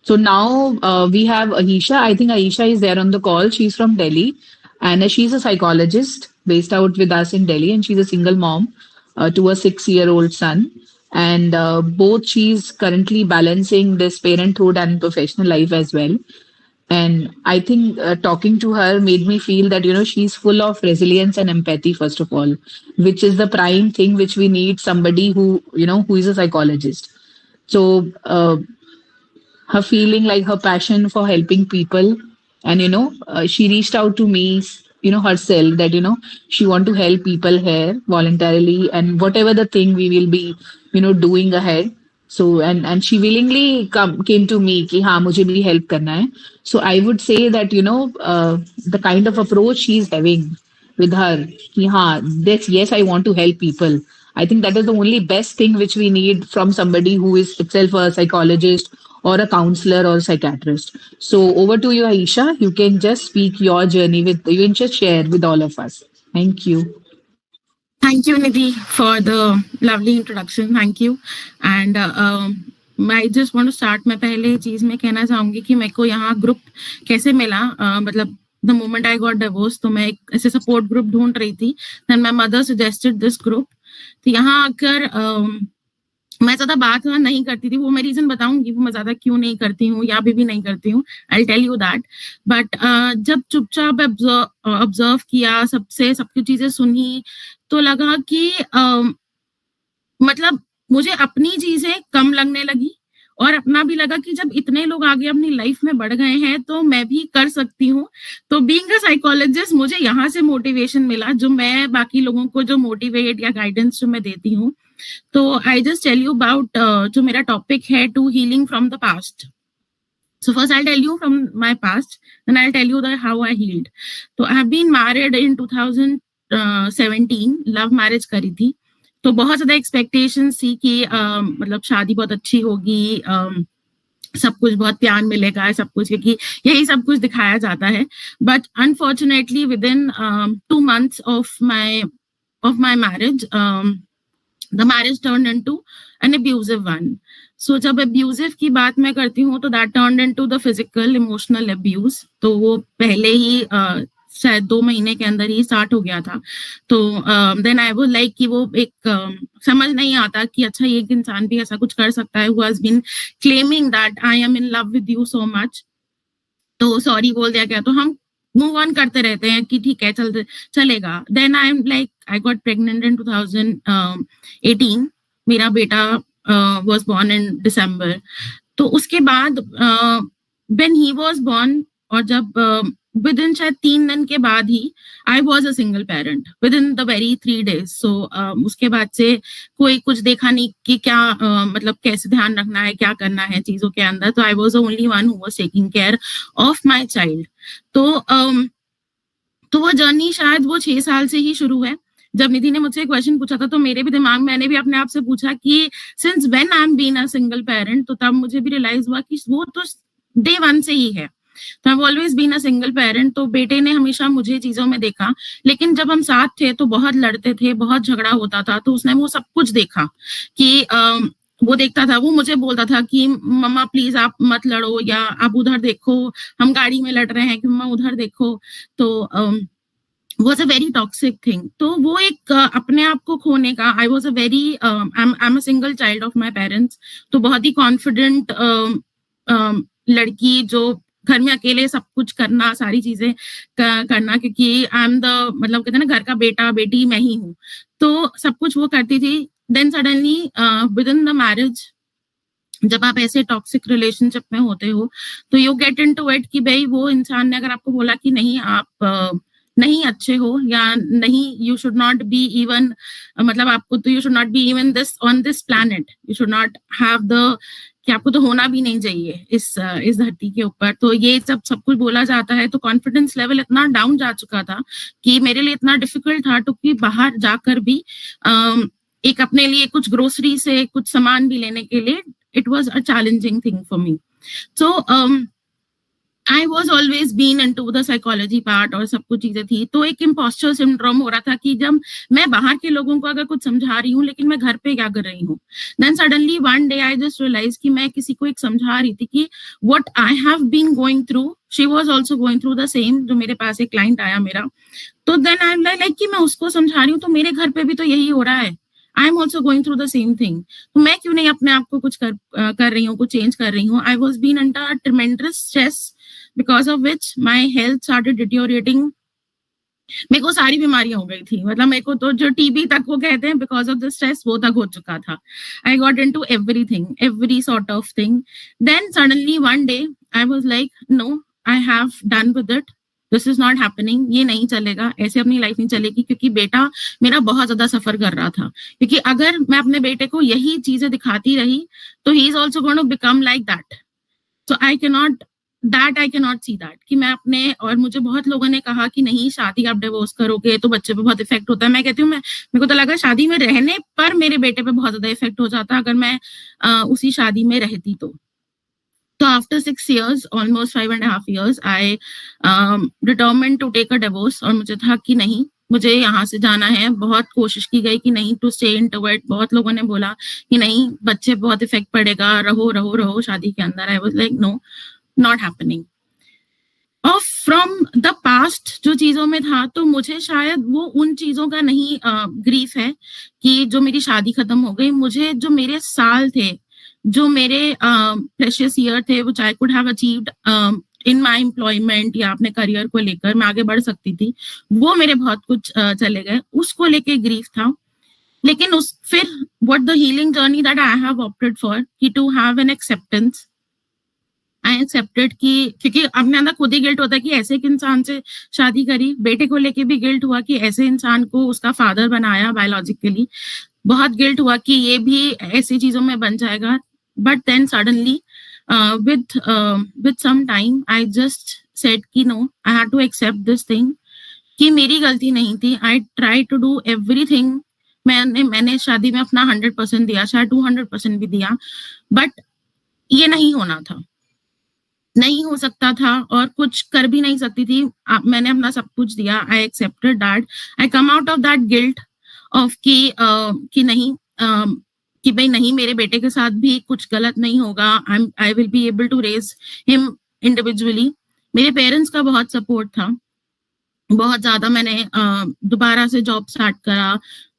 So now we have Aisha. I think Aisha is there on the call. She's from Delhi and she's a psychologist based out with us in Delhi, and she's a single mom to a 6-year-old son. And both she's currently balancing this parenthood and professional life as well. And I think talking to her made me feel that, she's full of resilience and empathy, first of all, which is the prime thing which we need somebody who is a psychologist. So her feeling, like her passion for helping people, and she reached out to me, herself, that she want to help people here voluntarily, and whatever the thing we will be doing ahead. So and she willingly came to me कि हाँ मुझे भी help करना है. So I would say that the kind of approach she's having with her कि हाँ this, yes, I want to help people. I think that is the only best thing which we need from somebody who is itself a psychologist or a counselor or a psychiatrist. So over to you, Aisha. You can just speak your journey you can just share with all of us. Thank you. Thank you, Nidhi, for the lovely introduction. Thank you. And I just want to start. मैं पहले चीज में कहना चाहूंगी कि मेरे को यहाँ ग्रुप कैसे मिला. मतलब the moment I got divorced, तो मैं एक ऐसे सपोर्ट ग्रुप ढूंढ रही थी. Then my mother suggested this group. तो यहाँ आकर मैं ज्यादा बात नहीं करती थी. वो मैं रीजन बताऊंगी वो मैं ज्यादा क्यों नहीं करती हूँ या अभी भी नहीं करती हूँ. I'll tell you that. But जब चुपचाप ऑब्जर्व किया, सबसे सबकी चीजें सुनी, तो लगा कि मतलब मुझे अपनी चीजें कम लगने लगी और अपना भी लगा कि जब इतने लोग आगे अपनी लाइफ में बढ़ गए हैं तो मैं भी कर सकती हूँ. तो बीइंग अ साइकोलॉजिस्ट मुझे यहाँ से मोटिवेशन मिला, जो मैं बाकी लोगों को जो मोटिवेट या गाइडेंस जो मैं देती हूँ. तो I just tell you about जो मेरा टॉपिक है, to healing from the past. So first I'll tell you from my past, then I'll tell you how I healed. So I have been married in 2017, love marriage करी थी. तो बहुत ज्यादा expectations थी कि मतलब शादी बहुत अच्छी होगी, सब कुछ बहुत प्यार मिलेगा, सब कुछ, क्योंकि यही सब कुछ दिखाया जाता है. But unfortunately with in 2 months of my marriage, the marriage turned into an abusive one. So जब abusive की बात मैं करती हूँ तो that turned into the physical emotional abuse. तो वो पहले ही शायद 2 महीने के अंदर ही स्टार्ट हो गया था. तो देन आई वाज लाइक कि वो एक समझ नहीं आता कि अच्छा ये एक इंसान भी ऐसा कुछ कर सकता है, who has been claiming that I am in love with you so much. तो सॉरी बोल दिया गया तो हम मूव ऑन करते रहते हैं कि ठीक है चलेगा. Then I am like I got pregnant in 2018. मेरा बेटा was born in December. तो उसके बाद when he was born, और जब within शायद 3 दिन के बाद ही I was a single parent within the very 3 days. So उसके बाद से कोई कुछ देखा नहीं कि क्या मतलब कैसे ध्यान रखना है, क्या करना है चीजों के अंदर. तो I was the only one who was taking care of my child. तो वो जर्नी शायद वो 6 साल से ही शुरू है. जब निधि ने मुझसे क्वेश्चन पूछा था तो मेरे भी दिमाग में, मैंने भी अपने आप से पूछा कि since when I am being a single parent, तो तब मुझे भी रियलाइज हुआ कि वो तो डे 1 से ही है. तो I always been a single parent. तो बेटे ने हमेशा मुझे चीजों में देखा, लेकिन जब हम साथ थे तो बहुत लड़ते थे, बहुत झगड़ा होता था. तो उसने वो सब कुछ देखा कि वो देखता था, वो मुझे बोलता था कि मम्मा प्लीज आप मत लड़ो, या आप उधर देखो, हम गाड़ी में लड़ रहे हैं कि मम्मा उधर देखो. तो was a very toxic thing. तो वो एक अपने आप को खोने का, I was a very I'm a single child of my parents. तो बहुत ही confident लड़की जो घर में अकेले सब कुछ करना, सारी चीजें करना, क्योंकि I'm the मतलब कहते हैं ना घर का बेटा बेटी मैं ही हूँ. तो सब कुछ वो करती थी. Then suddenly within the marriage, जब आप ऐसे टॉक्सिक रिलेशनशिप में होते हो तो यू गेट इनटू इट कि भाई वो इंसान ने अगर आपको बोला कि नहीं आप नहीं अच्छे हो, या नहीं you should not be even, मतलब आपको तो you should not be even this on this planet, you should not have the, कि आपको तो होना भी नहीं चाहिए इस धरती के ऊपर. तो ये सब कुछ बोला जाता है. तो कॉन्फिडेंस लेवल इतना डाउन जा चुका था कि मेरे लिए इतना डिफिकल्ट था तो कि बाहर जाकर भी एक अपने लिए कुछ ग्रोसरी से कुछ सामान भी लेने के लिए it was a challenging thing for me. So I was always been into the psychology part और सब कुछ चीजें थी, तो एक इम्पोस्टर सिंड्रोम हो रहा था कि जब मैं बाहर के लोगों को अगर कुछ समझा रही हूँ लेकिन मैं घर पे क्या कर रही हूँ। Then suddenly one day I just realize कि मैं किसी को एक समझा रही थी कि what I have been going through she was also going through the same. जो मेरे पास एक क्लाइंट आया मेरा, तो देन आई एम लाइक कि मैं उसको समझा रही हूँ तो मेरे घर पे भी तो यही हो रहा है, I am also going through the same thing, तो मैं क्यों नहीं अपने आप को कुछ कर रही हूँ, कुछ चेंज कर रही हूँ। I was been under tremendous stress because of which my health started deteriorating. मेरे को सारी बीमारियां हो गई थी, मतलब मेरे को तो जो टीबी तक वो कहते हैं बिकॉज ऑफ द स्ट्रेस वो तक हो चुका था। I got into everything, every sort of thing. Then suddenly one day I was like no, I have done with it, this is not happening, ये नहीं चलेगा, ऐसे अपनी लाइफ नहीं चलेगी। क्योंकि बेटा मेरा बहुत ज्यादा सफर कर रहा था, क्योंकि अगर मैं अपने बेटे को यही चीजें दिखाती रही तो he is also going to become like that. So I can not see that कि मैं अपने, और मुझे बहुत लोगों ने कहा कि नहीं शादी आप डिवोर्स करोगे तो बच्चे पे बहुत इफेक्ट होता है। मैं कहती हूँ, मैं मेरे को तो लगा शादी में रहने पर मेरे बेटे पे बहुत ज्यादा इफेक्ट हो जाता अगर मैं उसी शादी में रहती तो after 6 years, almost 5.5 years, I determined to take a divorce. और मुझे था कि नहीं, मुझे यहाँ से जाना है। बहुत कोशिश की गई कि नहीं टू स्टे इंट्रोवर्ट, बहुत लोगों ने बोला कि नहीं बच्चे बहुत इफेक्ट पड़ेगा, रहो रहो रहो शादी के अंदर। I was like no, not happening. और फ्रॉम द पास्ट जो चीजों में था, तो मुझे शायद वो उन चीजों का नहीं ग्रीफ है कि जो मेरी शादी खत्म हो गई। मुझे जो मेरे साल थे, जो मेरे प्रेशियस ईयर थे, which I could have achieved in my employment या अपने करियर को लेकर मैं आगे बढ़ सकती थी, वो मेरे बहुत कुछ चले गए, उसको लेके ग्रीफ था। लेकिन उस फिर what the healing journey that I have opted for कि to have an acceptance. I accepted कि क्योंकि अपने अंदर खुद ही गिल्ट होता है कि ऐसे एक इंसान से शादी करी, बेटे को लेके भी गिल्ट हुआ कि ऐसे इंसान को उसका फादर बनाया बायोलॉजिकली, बहुत गिल्ट हुआ कि ये भी ऐसी चीजों में बन जाएगा। But then suddenly with some time I just said कि no, I had to accept this thing कि मेरी गलती नहीं थी। I try to do everything, मैंने शादी में अपना 100% दिया, शायद 200% भी दिया, बट ये नहीं होना था, नहीं हो सकता था और कुछ कर भी नहीं सकती थी। मैंने अपना सब कुछ दिया। I accepted that, I come out of that guilt of कि नहीं, कि भाई नहीं मेरे बेटे के साथ भी कुछ गलत नहीं होगा, I will be able to raise him individually. मेरे पेरेंट्स का बहुत सपोर्ट था, बहुत ज्यादा। मैंने दोबारा से जॉब स्टार्ट करा,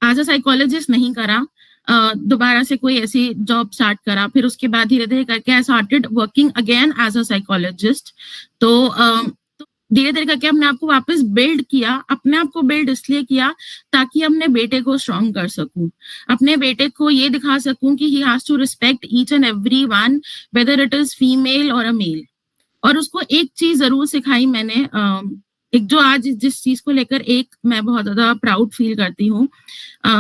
एज अ साइकोलॉजिस्ट नहीं करा, दोबारा से कोई ऐसी जॉब स्टार्ट करा। फिर उसके बाद धीरे धीरे करके I started working again as a psychologist. तो धीरे धीरे करके अपने आप को वापस बिल्ड किया। अपने आप को बिल्ड इसलिए किया ताकि अपने बेटे को स्ट्रॉन्ग कर सकूं, अपने बेटे को ये दिखा सकूं कि he has to respect each and every one, whether it is female और अ मेल। और उसको एक चीज जरूर सिखाई मैंने, एक जो आज जिस चीज को लेकर एक मैं बहुत ज्यादा प्राउड फील करती हूँ।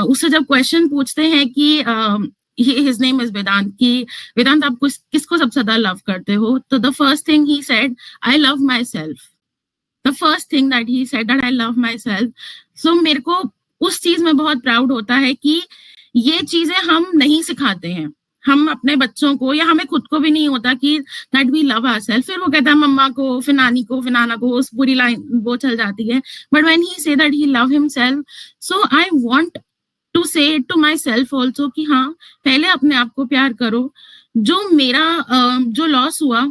उससे जब क्वेश्चन पूछते हैं कि हिज नेम इज वेदांत, कि वेदांत आप किसको सबसे ज्यादा लव करते हो, तो the first thing he said, I love myself. The first thing that he said that I love myself. So मेरे को उस चीज में बहुत प्राउड होता है कि ये चीजें हम नहीं सिखाते हैं, हम अपने बच्चों को, या हमें खुद को भी नहीं होता कि दैट वी लव आवरसेल्फ। फिर वो कहता है मम्मा को, फिर नानी को, फिर नाना को, उस पूरी लाइन वो चल जाती है। But when he say that he love himself, so I want to say it to myself also कि हाँ पहले अपने आप को प्यार करो। जो मेरा जो लॉस हुआ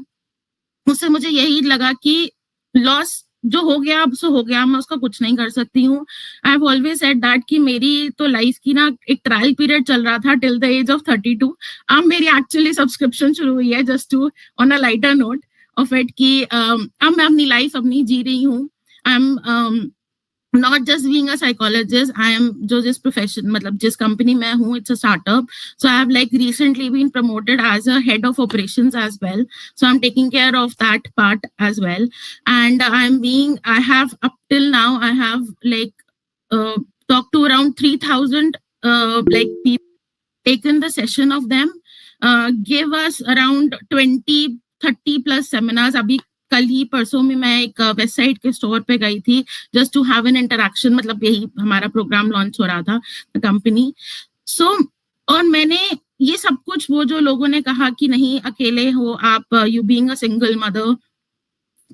उससे मुझे यही लगा कि लॉस जो हो गया अब सो हो गया, मैं उसका कुछ नहीं कर सकती हूँ। I have always said that कि मेरी तो लाइफ की ना एक ट्रायल पीरियड चल रहा था टिल द एज ऑफ 32। अब मेरी एक्चुअली सब्सक्रिप्शन शुरू हुई है, just to on a lighter note of it कि अब मैं अपनी लाइफ अपनी जी रही हूँ। I am not just being a psychologist, I am जो जिस profession मतलब जिस company में हूँ, it's a startup, so I have like recently been promoted as a head of operations as well, so I'm taking care of that part as well. And I have up till now I have like talked to around 3,000 like people, taken the session of them, give us around 20-30 plus seminars. अभी कल ही परसों में मैं एक website के store पे गई थी just to have an interaction, मतलब यही हमारा प्रोग्राम लॉन्च हो रहा था कंपनी। सो और मैंने ये सब कुछ, वो जो लोगों ने कहा कि नहीं अकेले हो आप, you being a single mother,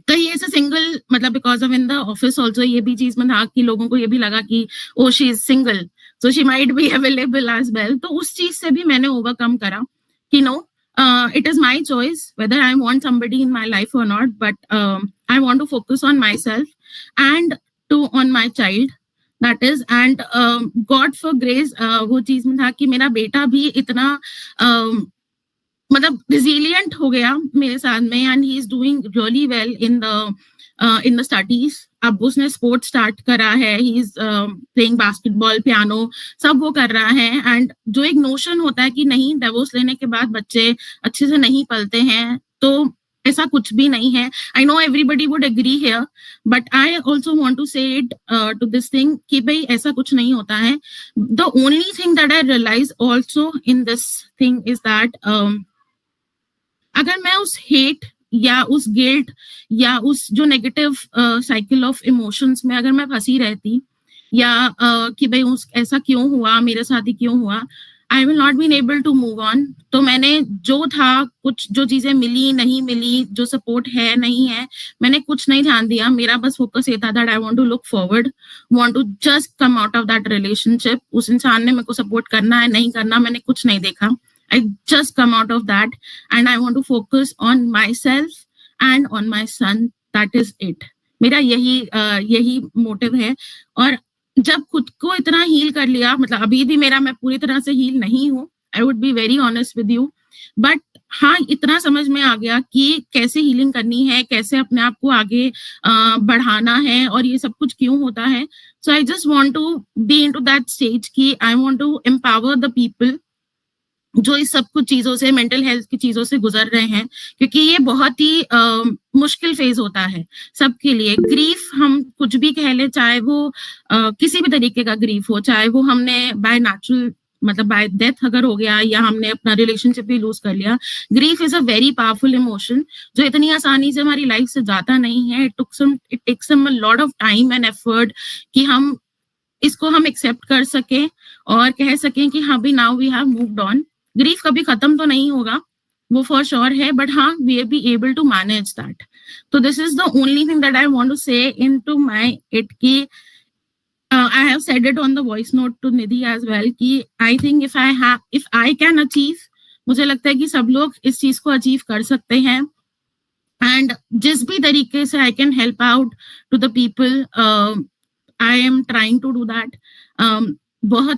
कई ऐसे सिंगल, मतलब because of in the office also ये भी चीज में था कि लोगों को ये भी लगा कि oh she is single, so she might be available as well. तो उस चीज से भी मैंने ओवरकम करा कि no, it is my choice whether I want somebody in my life or not, but I want to focus on myself and to on my child, that is, and God for grace, वो चीज में था कि मेरा बेटा भी इतना मतलब रिजिलियंट हो गया मेरे साथ में, and he is doing really well in the studies. अब उसने स्पोर्ट्स स्टार्ट करा है, he is playing basketball, piano, सब वो कर रहा है। एंड जो एक नोशन होता है कि नहीं, डिवोर्स लेने के बाद बच्चे अच्छे से नहीं पलते हैं, तो ऐसा कुछ भी नहीं है। I know everybody would agree here, but I also want to say it to this thing कि भाई ऐसा कुछ नहीं होता है। The only thing that I realize also in this thing is that अगर मैं उस हेट या उस गिल्ट या उस जो नेगेटिव साइकिल ऑफ इमोशंस में अगर मैं फंसी रहती, या कि भाई उस ऐसा क्यों हुआ, मेरे साथ ही क्यों हुआ, I will not been able to move on. तो मैंने जो था, कुछ जो चीजें मिली नहीं मिली, जो सपोर्ट है नहीं है, मैंने कुछ नहीं ध्यान दिया। मेरा बस फोकस ये था that I want to look forward, want to just come out of that relationship. उस इंसान ने मेरे को सपोर्ट करना है नहीं करना, मैंने कुछ नहीं देखा। I just come out of that and I want to focus on myself and on my son. That is it. मेरा यही मोटिव है। और जब खुद को इतना हील कर लिया, मतलब अभी भी मैं पूरी तरह से हील नहीं हूँ, I would be very honest with you, but हाँ, इतना समझ में आ गया कि कैसे हीलिंग करनी है, कैसे अपने आप को आगे बढ़ाना है, और ये सब कुछ क्यों होता है। So I just want to be into that stage कि I want to empower the people जो इस सब कुछ चीजों से, मेंटल हेल्थ की चीजों से गुजर रहे हैं, क्योंकि ये बहुत ही मुश्किल फेज होता है सबके लिए। ग्रीफ हम कुछ भी कह ले, चाहे वो किसी भी तरीके का ग्रीफ हो, चाहे वो हमने बाय नेचुरल मतलब बाय डेथ अगर हो गया, या हमने अपना रिलेशनशिप भी लूज कर लिया। Grief is a very powerful emotion जो इतनी आसानी से हमारी लाइफ से जाता नहीं है। It takes some lot of time and effort कि हम इसको हम एक्सेप्ट कर सकें और कह सकें कि हाँ भी, now we have moved on. Grief कभी खत्म तो नहीं होगा, वो फॉर श्योर है, बट हाँ, we are be able to manage that. तो this is the only thing that I want to say into my it कि I have said it on the voice note to Nidhi as well कि I think if I can achieve, मुझे लगता है कि सब लोग इस चीज को अचीव कर सकते हैं। एंड जिस भी तरीके से I can help out to the people, I am trying to do that.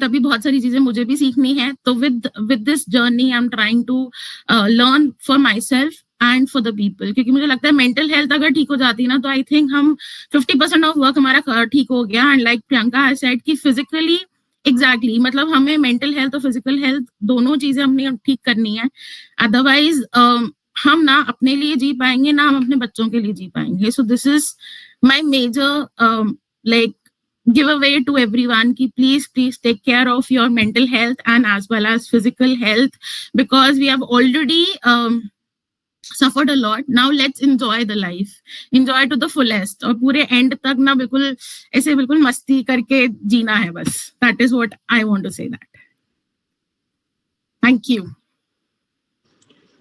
अभी बहुत सारी चीजें मुझे भी सीखनी है, तो with this journey I am trying to learn for myself and for the people, क्योंकि मुझे लगता है मेंटल हेल्थ अगर ठीक हो जाती ना, तो आई थिंक हम 50% ऑफ वर्क हमारा ठीक हो गया। And like Priyanka has said कि फिजिकली एग्जैक्टली, मतलब हमें मेंटल हेल्थ और फिजिकल हेल्थ दोनों चीजें हमने ठीक करनी है, अदरवाइज हम ना अपने लिए जी पाएंगे, ना हम अपने बच्चों के लिए जी पाएंगे। So this is my major like giveaway to everyone ki please take care of your mental health and as well as physical health, because we have already suffered a lot. Now let's enjoy the life, enjoy to the fullest, और पूरे end तक ना बिल्कुल मस्ती करके जीना है बस। that is what I want to say that. Thank you.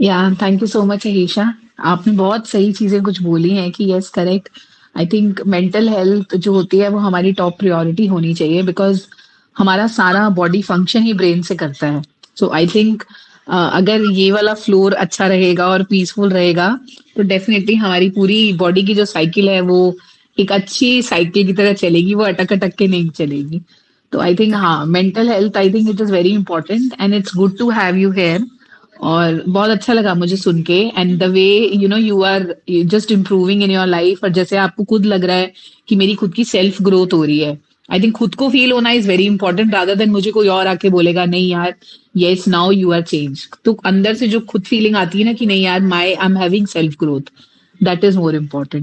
Yeah, thank you so much, Ahisha. आपने बहुत सही चीजें कुछ बोली हैं कि yes, correct. I think mental health जो होती है वो हमारी टॉप प्रायोरिटी होनी चाहिए, बिकॉज हमारा सारा बॉडी फंक्शन ही ब्रेन से करता है। सो आई थिंक अगर ये वाला फ्लोर अच्छा रहेगा और पीसफुल रहेगा, तो डेफिनेटली हमारी पूरी बॉडी की जो साइकिल है वो एक अच्छी साइकिल की तरह चलेगी, वो अटक अटक के नहीं चलेगी। तो आई थिंक हाँ, mental health, I think it is very important and it's good to have you here. और बहुत अच्छा लगा मुझे सुन के, and the way you are just improving in your life, और जैसे आपको खुद लग रहा है कि मेरी खुद की सेल्फ ग्रोथ हो रही है। आई थिंक खुद को फील होना is very important, rather than मुझे कोई और आके बोलेगा नहीं यार, yes now you are change. तो अंदर से जो खुद फीलिंग आती है ना कि नहीं यार, I am having self growth, that is more important.